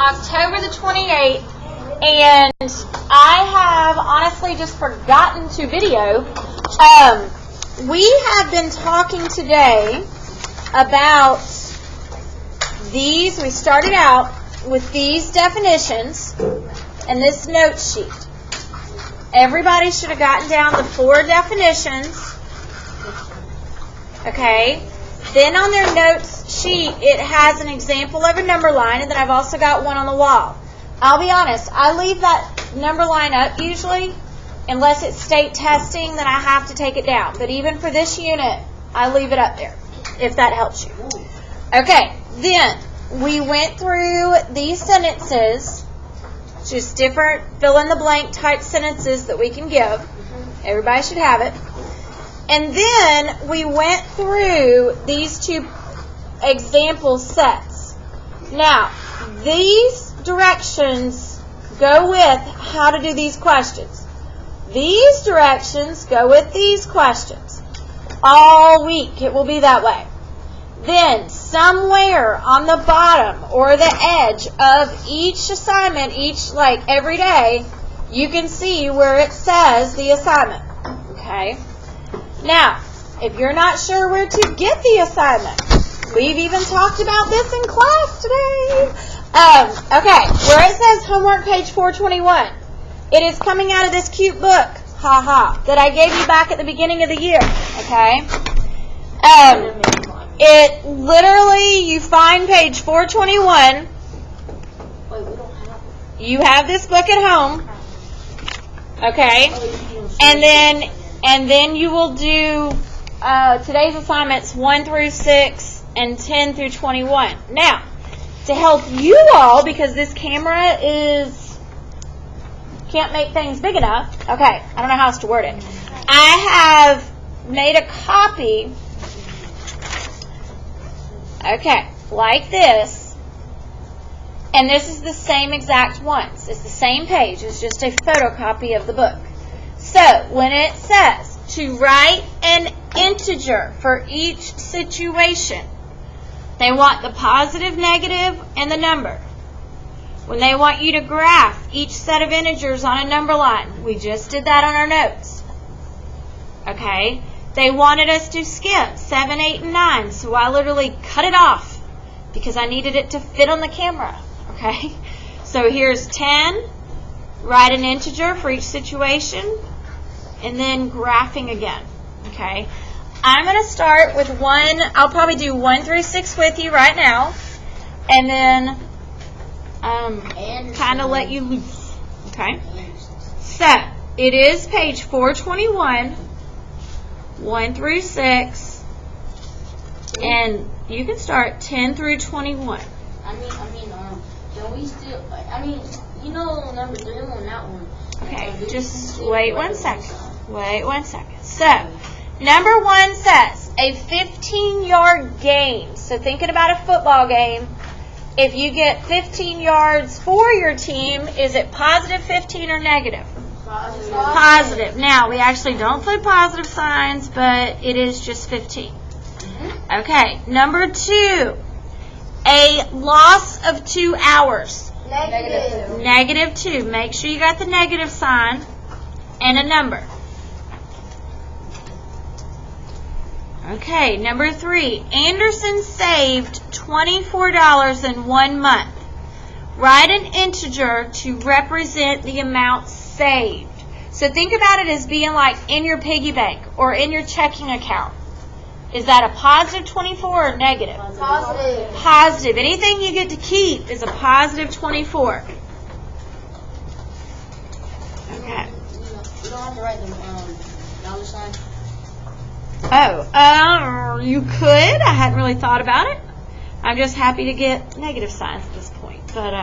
October the 28th, and I have honestly just forgotten to video. We have been talking today about these. We started out with these definitions and this note sheet. Everybody should have gotten down the 4 definitions. Okay. Then on their notes sheet, it has an example of a number line, and then I've also got one on the wall. I'll be honest, I leave that number line up usually, unless it's state testing, then I have to take it down. But even for this unit, I leave it up there, if that helps you. Okay, then we went through these sentences, just different fill-in-the-blank type sentences that we can give. Everybody should have it. And then we went through these 2 example sets. Now, these directions go with how to do these questions. These directions go with these questions. All week it will be that way. Then, somewhere on the bottom or the edge of each assignment, every day, you can see where it says the assignment. Okay? Now, if you're not sure where to get the assignment, we've even talked about this in class today. Okay, where it says homework page 421, it is coming out of this cute book, that I gave you back at the beginning of the year. Okay? It literally, you find page 421. You have this book at home. Okay? And then you will do today's assignments 1 through 6 and 10 through 21. Now, to help you all, because this camera can't make things big enough. Okay, I don't know how else to word it. I have made a copy, like this. And this is the same exact ones. It's the same page. It's just a photocopy of the book. So, when it says to write an integer for each situation, they want the positive, negative, and the number. When they want you to graph each set of integers on a number line, we just did that on our notes. Okay? They wanted us to skip 7, 8, and 9, so I literally cut it off because I needed it to fit on the camera. Okay? So here's 10. Write an integer for each situation, and then graphing again. Okay? I'm going to start with 1. I'll probably do 1 through 6 with you right now, and then kind of let you loose. Okay? So, it is page 421, 1 through 6, and you can start 10 through 21. Can we still, number 3 on that one. Okay, just wait 1 second. Wait 1 second. So, number 1 says a 15-yard gain. So, thinking about a football game, if you get 15 yards for your team, is it positive 15 or negative? Positive. Positive. Now, we actually don't put positive signs, but it is just 15. Okay, number 2. A loss of 2 hours. Negative. Negative 2. Make sure you got the negative sign and a number. Okay, number 3. Anderson saved $24 in 1 month. Write an integer to represent the amount saved. So think about it as being like in your piggy bank or in your checking account. Is that a positive 24 or negative? Positive. Positive. Anything you get to keep is a positive 24. Okay. You don't have to write the dollar sign. You could. I hadn't really thought about it. I'm just happy to get negative signs at this point. But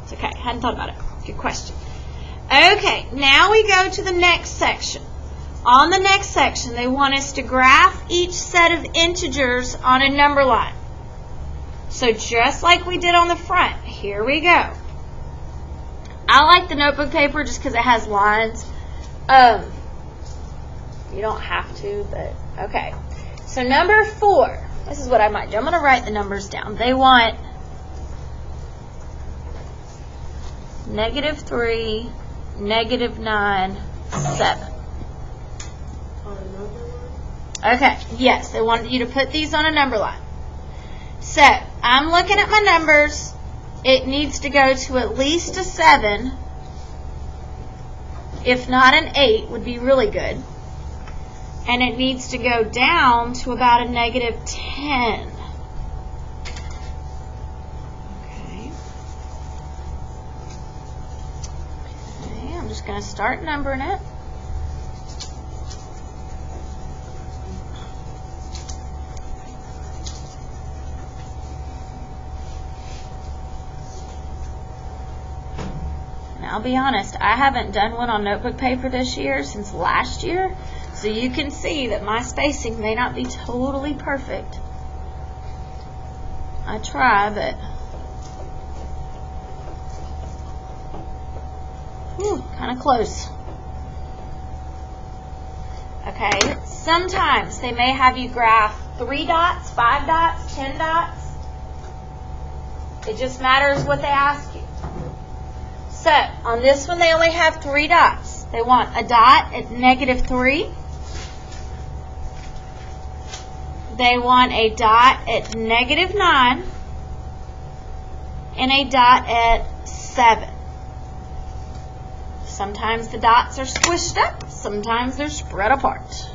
it's okay. I hadn't thought about it. Good question. Okay. Now we go to the next section. On the next section, they want us to graph each set of integers on a number line. So just like we did on the front, here we go. I like the notebook paper just because it has lines. You don't have to, but okay. So number 4, this is what I might do. I'm going to write the numbers down. They want -3, -9, 7. Okay, yes, they wanted you to put these on a number line. So, I'm looking at my numbers. It needs to go to at least a 7. If not an 8 would be really good. And it needs to go down to about a -10. Okay. Okay, I'm just going to start numbering it. I'll be honest, I haven't done one on notebook paper this year since last year, so you can see that my spacing may not be totally perfect. I try, but kind of close. Okay, sometimes they may have you graph 3 dots, 5 dots, 10 dots. It just matters what they ask you. So, on this one, they only have 3 dots. They want a dot at -3. They want a dot at -9. And a dot at 7. Sometimes the dots are squished up. Sometimes they're spread apart.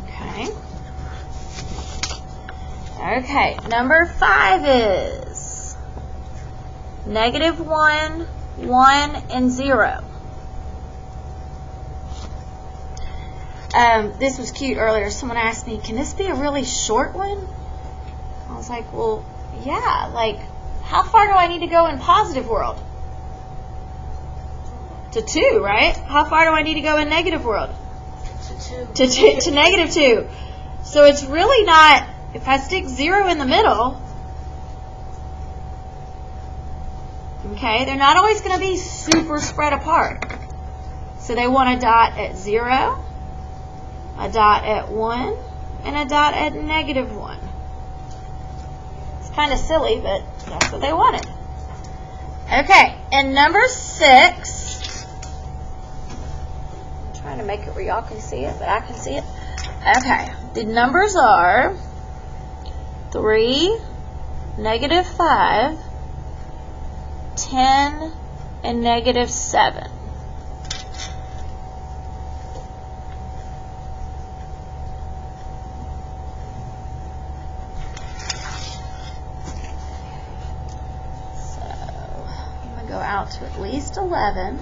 Okay. Okay, number 5 is -1, 1, and 0. This was cute earlier. Someone asked me, can this be a really short one? I was like, well, yeah. Like, how far do I need to go in positive world? To 2, right? How far do I need to go in negative world? To 2. To -2. So it's really not, if I stick 0 in the middle, okay, they're not always going to be super spread apart. So they want a dot at 0, a dot at 1, and a dot at -1. It's kind of silly, but that's what they wanted. Okay, and number 6, I'm trying to make it where y'all can see it, but I can see it. Okay, the numbers are 3, -5, 10, and -7. So, I'm going to go out to at least 11,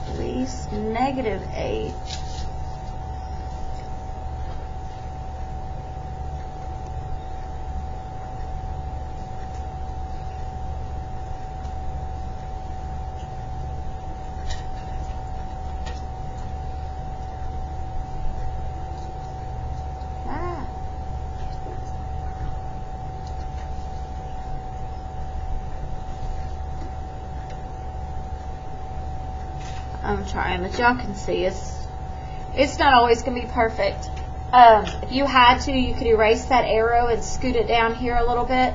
at least -8, I'm trying, but y'all can see it's not always going to be perfect. If you had to, you could erase that arrow and scoot it down here a little bit.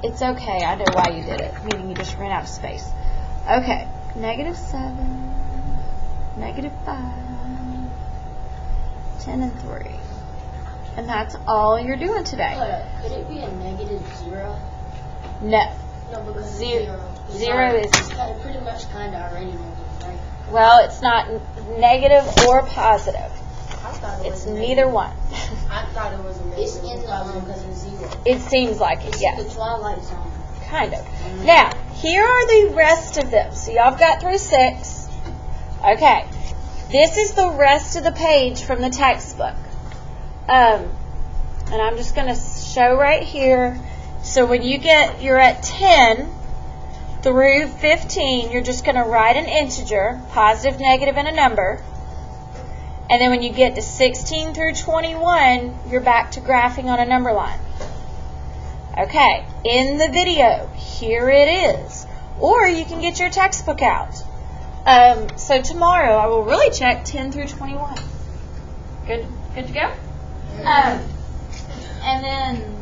It's okay. I know why you did it, meaning you just ran out of space. Okay, -7, -5, 10, and 3. And that's all you're doing today. Could it be a -0? No. No, because Zero. It's Zero already- is- it's pretty much kind of already negative, right? Well, it's not negative or positive. I thought it It's was neither one. I thought it was a negative. It's in the because it's 0. It seems like it, It's yeah. the Twilight Zone. Kind of. Now, here are the rest of them. So y'all have got through 6. Okay. This is the rest of the page from the textbook. And I'm just going to show right here. So when you're at 10 through 15, you're just going to write an integer, positive, negative, and a number. And then when you get to 16 through 21, you're back to graphing on a number line. Okay, in the video, here it is. Or you can get your textbook out. So tomorrow, I will really check 10 through 21. Good to go? And then